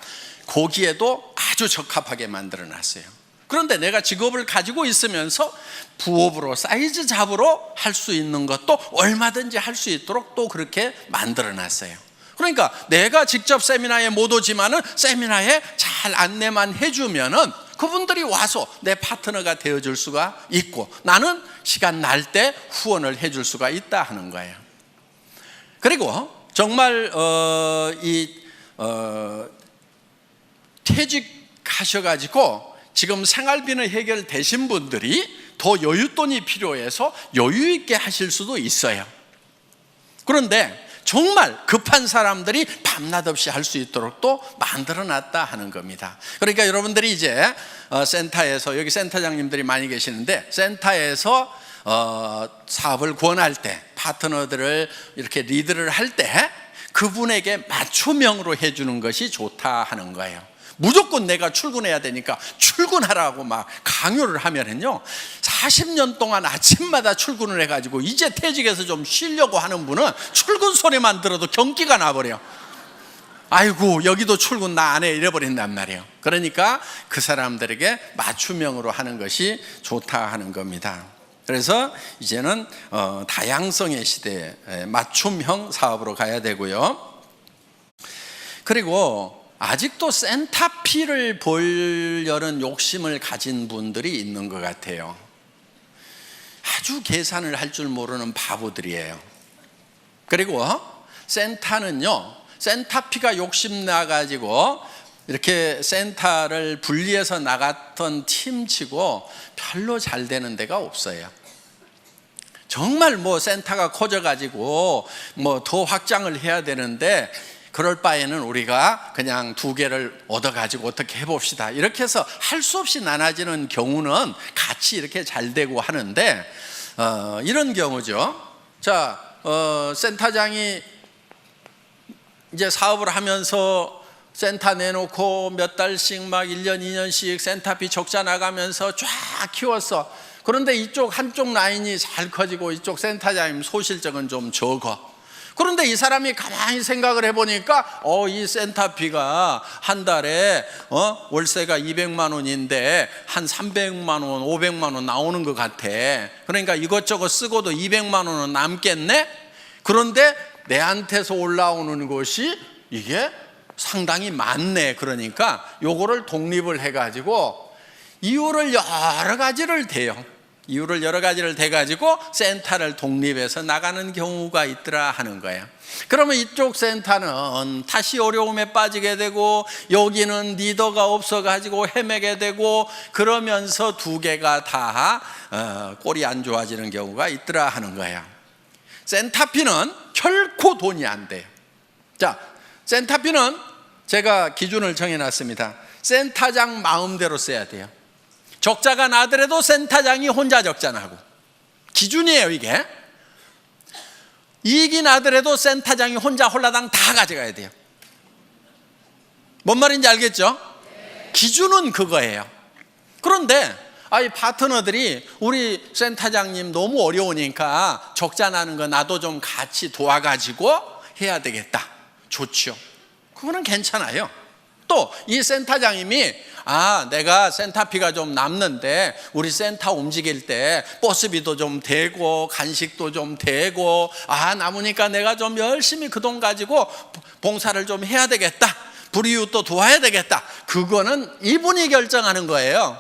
거기에도 아주 적합하게 만들어놨어요. 그런데 내가 직업을 가지고 있으면서 부업으로 사이즈 잡으로 할 수 있는 것도 얼마든지 할 수 있도록 또 그렇게 만들어놨어요. 그러니까 내가 직접 세미나에 못 오지만은 세미나에 잘 안내만 해주면은 그분들이 와서 내 파트너가 되어줄 수가 있고, 나는 시간 날 때 후원을 해줄 수가 있다 하는 거예요. 그리고 정말 퇴직하셔가지고 지금 생활비는 해결되신 분들이 더 여윳돈이 필요해서 여유 있게 하실 수도 있어요. 그런데 정말 급한 사람들이 밤낮 없이 할 수 있도록 또 만들어놨다 하는 겁니다. 그러니까 여러분들이 이제 센터에서, 여기 센터장님들이 많이 계시는데, 센터에서 사업을 권할 때, 파트너들을 이렇게 리드를 할 때 그분에게 맞춤형으로 해주는 것이 좋다 하는 거예요. 무조건 내가 출근해야 되니까 출근하라고 막 강요를 하면은요, 40년 동안 아침마다 출근을 해가지고 이제 퇴직해서 좀 쉬려고 하는 분은 출근 소리만 들어도 경기가 나버려요. 아이고, 여기도 출근 나 안 해 이래버린단 말이에요. 그러니까 그 사람들에게 맞춤형으로 하는 것이 좋다 하는 겁니다. 그래서 이제는 다양성의 시대에 맞춤형 사업으로 가야 되고요. 그리고 아직도 센터피를 보려는 욕심을 가진 분들이 있는 것 같아요. 아주 계산을 할 줄 모르는 바보들이에요. 그리고 센터는요, 센터피가 욕심나가지고 이렇게 센터를 분리해서 나갔던 팀치고 별로 잘 되는 데가 없어요. 정말 뭐 센터가 커져가지고 뭐 더 확장을 해야 되는데, 그럴 바에는 우리가 그냥 2개를 얻어가지고 어떻게 해봅시다, 이렇게 해서 할 수 없이 나눠지는 경우는 같이 이렇게 잘 되고 하는데, 이런 경우죠. 자, 센터장이 이제 사업을 하면서 센터 내놓고 몇 달씩 막 1년, 2년씩 센터비 적자 나가면서 쫙 키웠어. 그런데 이쪽 한쪽 라인이 잘 커지고 이쪽 센터장님 소실적은 좀 적어. 그런데 이 사람이 가만히 생각을 해보니까 이 센터비가 한 달에 월세가 200만 원인데 한 300만 원, 500만 원 나오는 것 같아. 그러니까 이것저것 쓰고도 200만 원은 남겠네? 그런데 내한테서 올라오는 것이 이게 상당히 많네. 그러니까 요거를 독립을 해가지고 이유를 여러 가지를 대요. 이유를 여러 가지를 대가지고 센터를 독립해서 나가는 경우가 있더라 하는 거예요. 그러면 이쪽 센터는 다시 어려움에 빠지게 되고, 여기는 리더가 없어가지고 헤매게 되고, 그러면서 2개가 다 꼴이 안 좋아지는 경우가 있더라 하는 거예요. 센터피는 결코 돈이 안 돼요. 자, 센터피는 제가 기준을 정해놨습니다. 센터장 마음대로 써야 돼요. 적자가 나더라도 센터장이 혼자 적자 나고, 기준이에요 이게. 이익이 나더라도 센터장이 혼자 홀라당 다 가져가야 돼요. 뭔 말인지 알겠죠? 기준은 그거예요. 그런데 이 파트너들이 우리 센터장님 너무 어려우니까 적자 나는 거 나도 좀 같이 도와가지고 해야 되겠다. 좋죠. 그거는 괜찮아요. 또 이 센터장님이 내가 센터피가 좀 남는데 우리 센터 움직일 때 버스비도 좀 되고 간식도 좀 되고 남으니까 내가 좀 열심히 그 돈 가지고 봉사를 좀 해야 되겠다, 불이웃도 도와야 되겠다. 그거는 이분이 결정하는 거예요.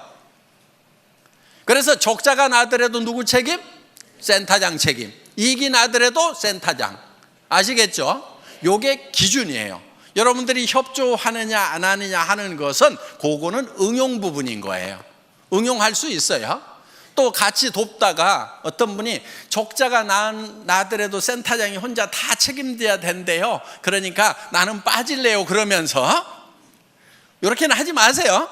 그래서 적자가 나더라도 누구 책임? 센터장 책임. 이익이 나더라도 센터장. 아시겠죠? 요게 기준이에요. 여러분들이 협조하느냐 안 하느냐 하는 것은 그거는 응용 부분인 거예요. 응용할 수 있어요. 또 같이 돕다가 어떤 분이 적자가 나더라도 센터장이 혼자 다 책임져야 된대요. 그러니까 나는 빠질래요. 그러면서 이렇게는 하지 마세요.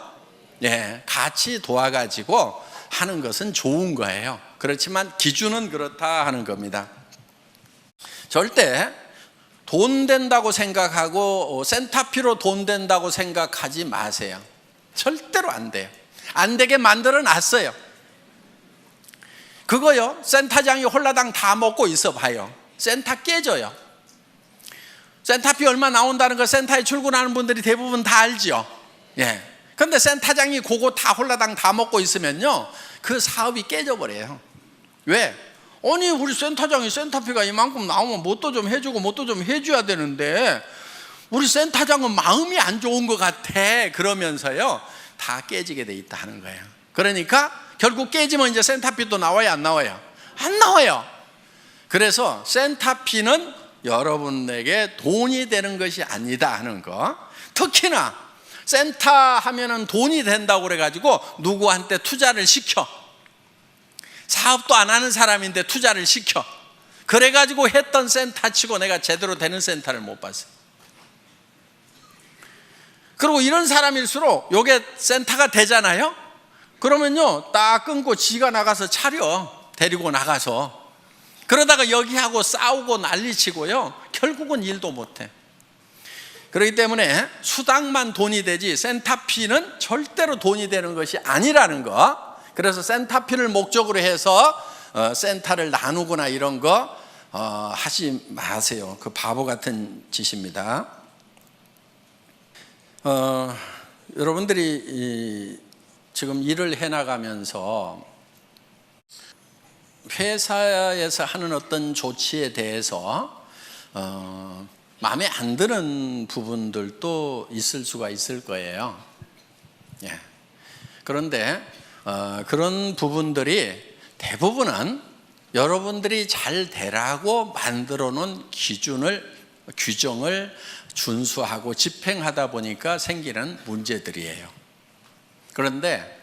같이 도와가지고 하는 것은 좋은 거예요. 그렇지만 기준은 그렇다 하는 겁니다. 절대 돈 된다고 생각하고 센터피로 돈 된다고 생각하지 마세요. 절대로 안 돼요. 안 되게 만들어 놨어요. 그거요, 센터장이 홀라당 다 먹고 있어 봐요. 센터 깨져요. 센터피 얼마 나온다는 거 센터에 출근하는 분들이 대부분 다 알죠. 예. 근데 센터장이 그거 다 홀라당 다 먹고 있으면요, 그 사업이 깨져버려요. 왜? 아니, 우리 센터장이 센터피가 이만큼 나오면 뭣도 좀 해주고 뭣도 좀 해줘야 되는데 우리 센터장은 마음이 안 좋은 것 같아 그러면서요, 다 깨지게 돼 있다 하는 거예요. 그러니까 결국 깨지면 이제 센터피도 나와요, 안 나와요? 안 나와요. 그래서 센터피는 여러분에게 돈이 되는 것이 아니다 하는 거. 특히나 센터 하면은 돈이 된다고 그래가지고 누구한테 투자를 시켜. 사업도 안 하는 사람인데 투자를 시켜. 그래가지고 했던 센터 치고 내가 제대로 되는 센터를 못 봤어요. 그리고 이런 사람일수록 요게 센터가 되잖아요. 그러면요, 딱 끊고 지가 나가서 차려. 데리고 나가서. 그러다가 여기하고 싸우고 난리치고요, 결국은 일도 못해. 그렇기 때문에 수당만 돈이 되지 센터피는 절대로 돈이 되는 것이 아니라는 거. 그래서 센터피를 목적으로 해서 센터를 나누거나 이런 거 하지 마세요. 그 바보 같은 짓입니다. 여러분들이 지금 일을 해나가면서 회사에서 하는 어떤 조치에 대해서 마음에 안 드는 부분들도 있을 수가 있을 거예요. 예. 그런데 그런 부분들이 대부분은 여러분들이 잘 되라고 만들어 놓은 규정을 준수하고 집행하다 보니까 생기는 문제들이에요. 그런데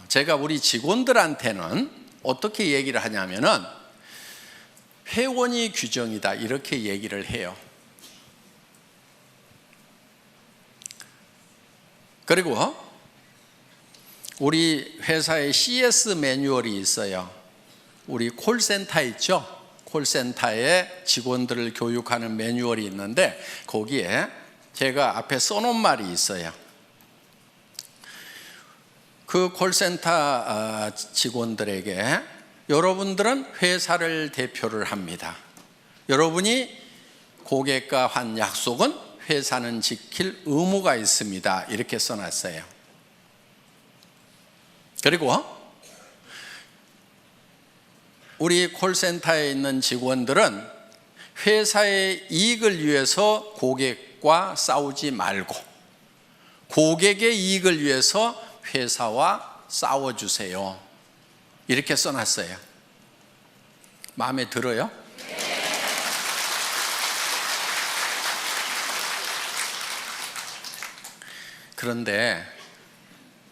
제가 우리 직원들한테는 어떻게 얘기를 하냐면은 회원이 규정이다 이렇게 얘기를 해요. 그리고 우리 회사에 CS 매뉴얼이 있어요. 우리 콜센터 있죠? 콜센터에 직원들을 교육하는 매뉴얼이 있는데 거기에 제가 앞에 써놓은 말이 있어요. 그 콜센터 직원들에게 여러분들은 회사를 대표를 합니다. 여러분이 고객과 한 약속은 회사는 지킬 의무가 있습니다. 이렇게 써놨어요. 그리고 우리 콜센터에 있는 직원들은 회사의 이익을 위해서 고객과 싸우지 말고 고객의 이익을 위해서 회사와 싸워주세요. 이렇게 써놨어요. 마음에 들어요? 그런데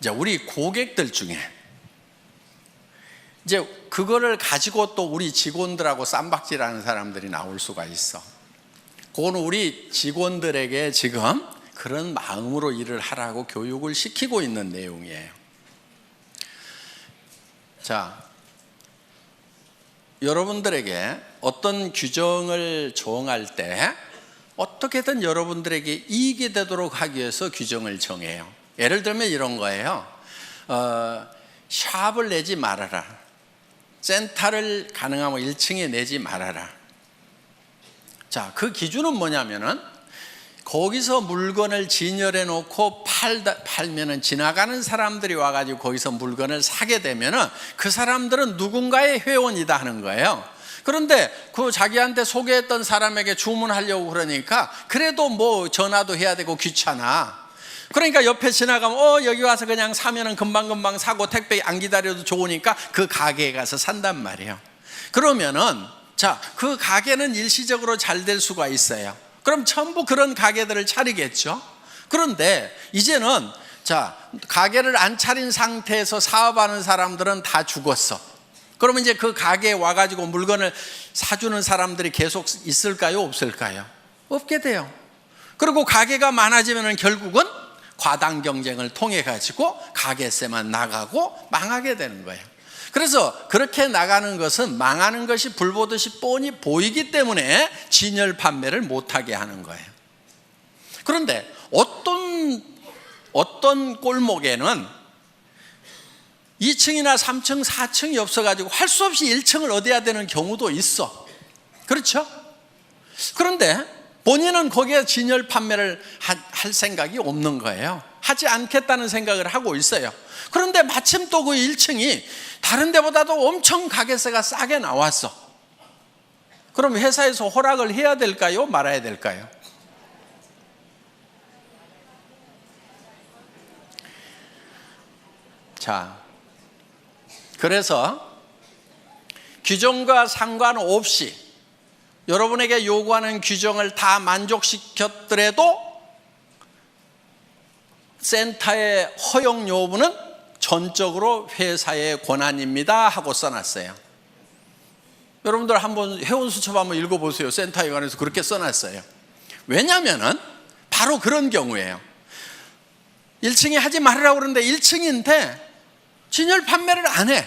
이제 우리 고객들 중에 이제 그거를 가지고 또 우리 직원들하고 쌈박질하는 사람들이 나올 수가 있어. 그거는 우리 직원들에게 지금 그런 마음으로 일을 하라고 교육을 시키고 있는 내용이에요. 자, 여러분들에게 어떤 규정을 정할 때 어떻게든 여러분들에게 이익이 되도록 하기 위해서 규정을 정해요. 예를 들면 이런 거예요. 샵을 내지 말아라. 센터를 가능하면 1층에 내지 말아라. 자, 그 기준은 뭐냐면은 거기서 물건을 진열해 놓고 팔면은 지나가는 사람들이 와가지고 거기서 물건을 사게 되면은 그 사람들은 누군가의 회원이다 하는 거예요. 그런데 그 자기한테 소개했던 사람에게 주문하려고 그러니까 그래도 뭐 전화도 해야 되고 귀찮아. 그러니까 옆에 지나가면 여기 와서 그냥 사면은 금방금방 사고 택배 안 기다려도 좋으니까 그 가게에 가서 산단 말이에요. 그러면은 자, 그 가게는 일시적으로 잘 될 수가 있어요. 그럼 전부 그런 가게들을 차리겠죠. 그런데 이제는 자, 가게를 안 차린 상태에서 사업하는 사람들은 다 죽었어. 그러면 이제 그 가게에 와가지고 물건을 사주는 사람들이 계속 있을까요? 없을까요? 없게 돼요. 그리고 가게가 많아지면 결국은 과당 경쟁을 통해 가지고 가게세만 나가고 망하게 되는 거예요. 그래서 그렇게 나가는 것은 망하는 것이 불보듯이 뻔히 보이기 때문에 진열 판매를 못하게 하는 거예요. 그런데 어떤 골목에는 2층이나 3층, 4층이 없어가지고 할 수 없이 1층을 얻어야 되는 경우도 있어. 그렇죠? 그런데 본인은 거기에 진열 판매를 할 생각이 없는 거예요. 하지 않겠다는 생각을 하고 있어요. 그런데 마침 또 그 1층이 다른 데보다도 엄청 가게세가 싸게 나왔어. 그럼 회사에서 허락을 해야 될까요? 말아야 될까요? 자, 그래서 규정과 상관없이 여러분에게 요구하는 규정을 다 만족시켰더라도 센터의 허용 여부는 전적으로 회사의 권한입니다 하고 써놨어요. 여러분들 한번 회원수첩 한번 읽어보세요. 센터에 관해서 그렇게 써놨어요. 왜냐하면 바로 그런 경우예요. 1층에 하지 말으라고 그러는데 1층인데 진열 판매를 안 해.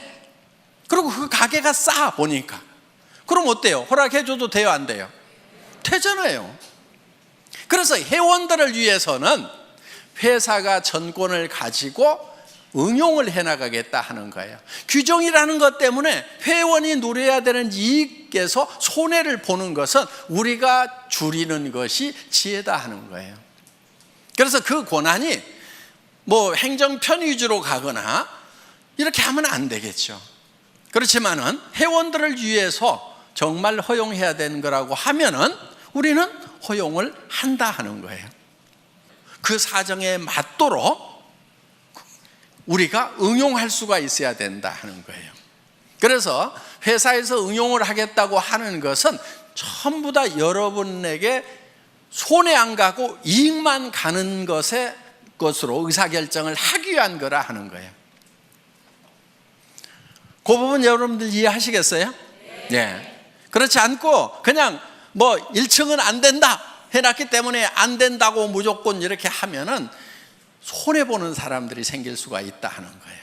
그리고 그 가게가 싸 보니까. 그럼 어때요? 허락해줘도 돼요? 안 돼요? 되잖아요. 그래서 회원들을 위해서는 회사가 전권을 가지고 응용을 해나가겠다 하는 거예요. 규정이라는 것 때문에 회원이 누려야 되는 이익에서 손해를 보는 것은 우리가 줄이는 것이 지혜다 하는 거예요. 그래서 그 권한이 뭐 행정편 위주로 가거나 이렇게 하면 안 되겠죠. 그렇지만은 회원들을 위해서 정말 허용해야 되는 거라고 하면은 우리는 허용을 한다 하는 거예요. 그 사정에 맞도록 우리가 응용할 수가 있어야 된다 하는 거예요. 그래서 회사에서 응용을 하겠다고 하는 것은 전부 다 여러분에게 손해 안 가고 이익만 가는 것으로 의사결정을 하기 위한 거라 하는 거예요. 그 부분 여러분들 이해하시겠어요? 네. 그렇지 않고 그냥 뭐 1층은 안 된다 해놨기 때문에 안 된다고 무조건 이렇게 하면은 손해보는 사람들이 생길 수가 있다 하는 거예요.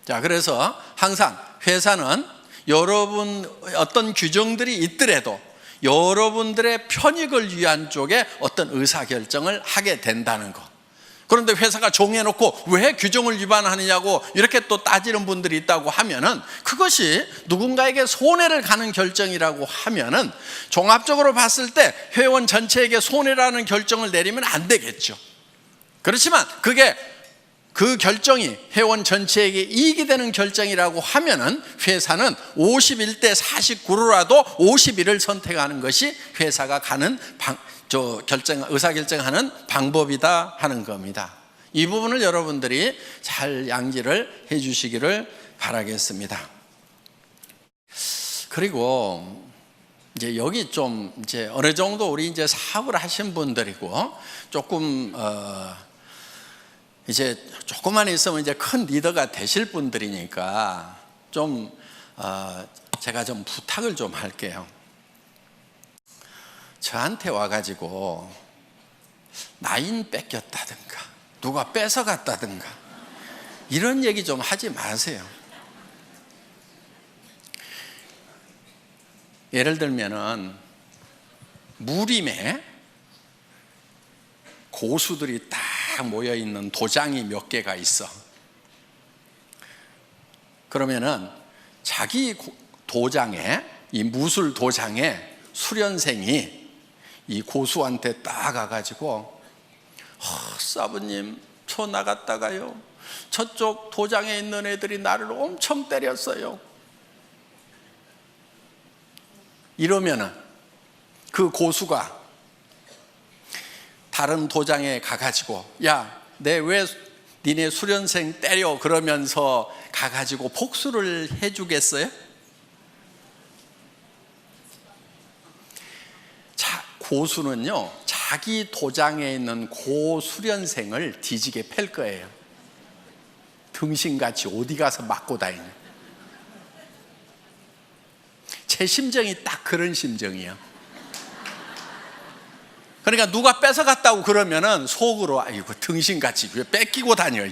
자, 그래서 항상 회사는 여러분 어떤 규정들이 있더라도 여러분들의 편익을 위한 쪽에 어떤 의사결정을 하게 된다는 거. 그런데 회사가 정해놓고 왜 규정을 위반하느냐고 이렇게 또 따지는 분들이 있다고 하면은 그것이 누군가에게 손해를 가는 결정이라고 하면은 종합적으로 봤을 때 회원 전체에게 손해라는 결정을 내리면 안 되겠죠. 그렇지만 그게 그 결정이 회원 전체에게 이익이 되는 결정이라고 하면은 회사는 51대 49로라도 51을 선택하는 것이 회사가 가는 의사결정하는 방법이다 하는 겁니다. 이 부분을 여러분들이 잘 양지를 해 주시기를 바라겠습니다. 그리고 이제 여기 좀 이제 어느 정도 우리 이제 사업을 하신 분들이고 조금 이제 조금만 있으면 이제 큰 리더가 되실 분들이니까 좀 제가 좀 부탁을 좀 할게요. 저한테 와가지고 나인 뺏겼다든가 누가 뺏어갔다든가 이런 얘기 좀 하지 마세요. 예를 들면은 무림에 고수들이 딱 모여있는 도장이 몇 개가 있어. 그러면은 자기 도장에, 이 무술 도장에 수련생이 이 고수한테 딱 가가지고 사부님 저 나갔다가요 저쪽 도장에 있는 애들이 나를 엄청 때렸어요. 이러면은 그 고수가 다른 도장에 가가지고 야, 내 왜 니네 수련생 때려 그러면서 가가지고 복수를 해주겠어요? 고수는요 자기 도장에 있는 고수련생을 뒤지게 팰 거예요. 등신같이 어디 가서 맞고 다니냐. 제 심정이 딱 그런 심정이에요. 그러니까 누가 뺏어갔다고 그러면은 속으로 아이고 등신같이 왜 뺏기고 다녀,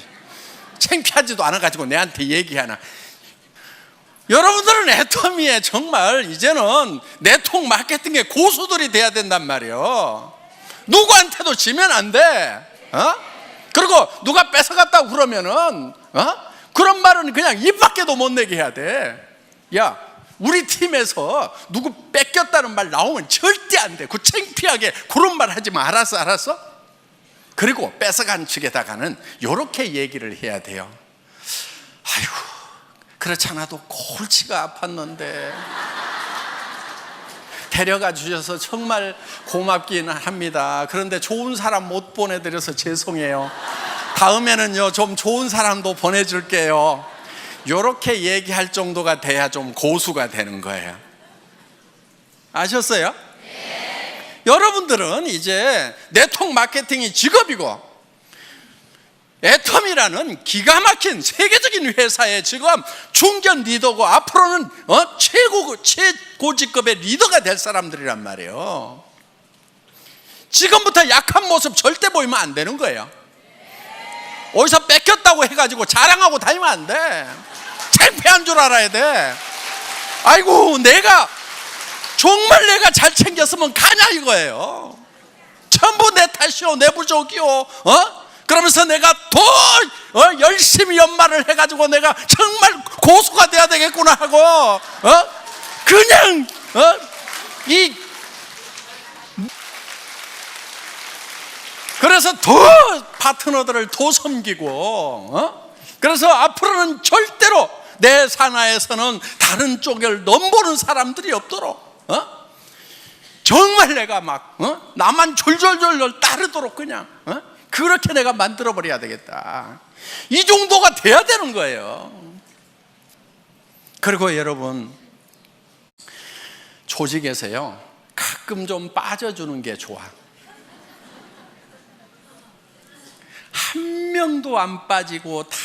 창피하지도 않아가지고 내한테 얘기하나. 여러분들은 애터미에 정말 이제는 네트워크 마케팅의 고수들이 돼야 된단 말이에요. 누구한테도 지면 안 돼. 그리고 누가 뺏어갔다고 그러면은 그런 말은 그냥 입 밖에도 못 내게 해야 돼. 야, 우리 팀에서 누구 뺏겼다는 말 나오면 절대 안 돼. 그 창피하게 그런 말 하지 마. 알았어? 그리고 뺏어간 측에다가는 이렇게 얘기를 해야 돼요. 아이고, 그렇지 않아도 골치가 아팠는데 데려가 주셔서 정말 고맙기는 합니다. 그런데 좋은 사람 못 보내드려서 죄송해요. 다음에는요 좀 좋은 사람도 보내줄게요. 이렇게 얘기할 정도가 돼야 좀 고수가 되는 거예요. 아셨어요? 네. 여러분들은 이제 네트워크 마케팅이 직업이고 애텀이라는 기가 막힌 세계적인 회사의 지금 중견 리더고 앞으로는 최고직급의 리더가 될 사람들이란 말이에요. 지금부터 약한 모습 절대 보이면 안 되는 거예요. 어디서 뺏겼다고 해가지고 자랑하고 다니면 안 돼. 창피한 줄 알아야 돼. 아이고, 정말 내가 잘 챙겼으면 가냐 이거예요. 전부 내 탓이요, 내 부족이요. 그러면서 내가 더 열심히 연말을 해가지고 내가 정말 고수가 돼야 되겠구나 하고 그냥 그래서 더 파트너들을 더 섬기고 그래서 앞으로는 절대로 내 산하에서는 다른 쪽을 넘보는 사람들이 없도록 정말 내가 막 나만 졸졸졸 따르도록 그냥 그렇게 내가 만들어버려야 되겠다. 이 정도가 돼야 되는 거예요. 그리고 여러분, 조직에서요 가끔 좀 빠져주는 게 좋아. 한 명도 안 빠지고 다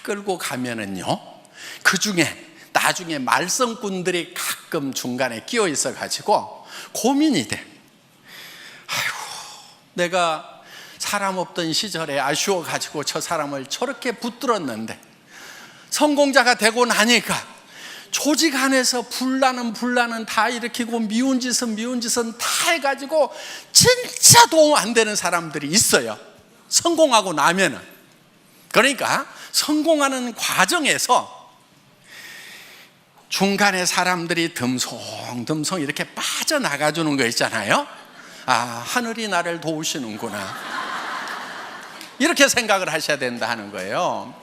끌고 가면은요, 그 중에 나중에 말썽꾼들이 가끔 중간에 끼어 있어 가지고 고민이 돼. 아이고, 내가 사람 없던 시절에 아쉬워 가지고 저 사람을 저렇게 붙들었는데 성공자가 되고 나니까 조직 안에서 분란은 다 일으키고 미운 짓은 다 해가지고 진짜 도움 안 되는 사람들이 있어요. 성공하고 나면은. 그러니까 성공하는 과정에서 중간에 사람들이 듬성듬성 이렇게 빠져나가 주는 거 있잖아요. 아, 하늘이 나를 도우시는구나, 이렇게 생각을 하셔야 된다 하는 거예요.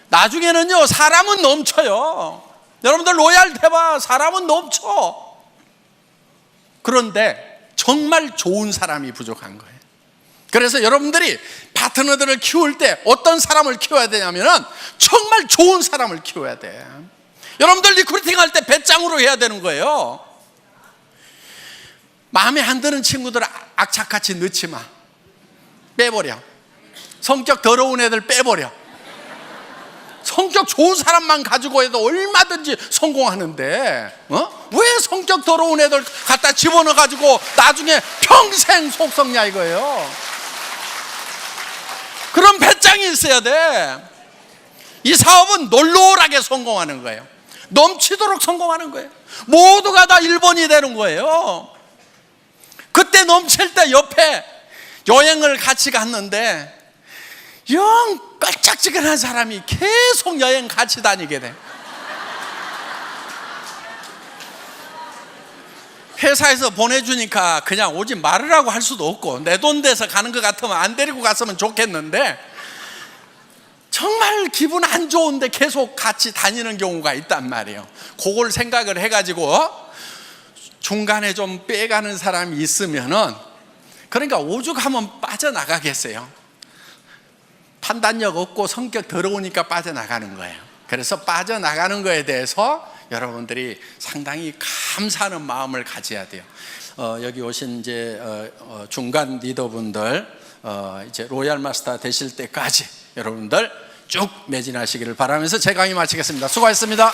나중에는요 사람은 넘쳐요. 여러분들 로얄 해봐, 사람은 넘쳐. 그런데 정말 좋은 사람이 부족한 거예요. 그래서 여러분들이 파트너들을 키울 때 어떤 사람을 키워야 되냐면은 정말 좋은 사람을 키워야 돼. 여러분들 리크루팅 할 때 배짱으로 해야 되는 거예요. 마음에 안 드는 친구들 악착같이 넣지 마. 빼버려. 성격 더러운 애들 빼버려. 성격 좋은 사람만 가지고 해도 얼마든지 성공하는데 왜 성격 더러운 애들 갖다 집어넣어 가지고 나중에 평생 속썩냐 이거예요. 그런 배짱이 있어야 돼. 이 사업은 놀놀하게 성공하는 거예요. 넘치도록 성공하는 거예요. 모두가 다 1번이 되는 거예요. 그때 넘칠 때 옆에 여행을 같이 갔는데 영 깔짝지근한 사람이 계속 여행 같이 다니게 돼. 회사에서 보내주니까 그냥 오지 말으라고 할 수도 없고, 내 돈 돼서 가는 것 같으면 안 데리고 갔으면 좋겠는데 정말 기분 안 좋은데 계속 같이 다니는 경우가 있단 말이에요. 그걸 생각을 해가지고 중간에 좀 빼가는 사람이 있으면은, 그러니까 오죽하면 빠져나가겠어요. 판단력 없고 성격 더러우니까 빠져나가는 거예요. 그래서 빠져나가는 거에 대해서 여러분들이 상당히 감사하는 마음을 가져야 돼요. 여기 오신 이제 중간 리더분들 이제 로얄 마스터 되실 때까지 여러분들 쭉 매진하시기를 바라면서 제 강의 마치겠습니다. 수고하셨습니다.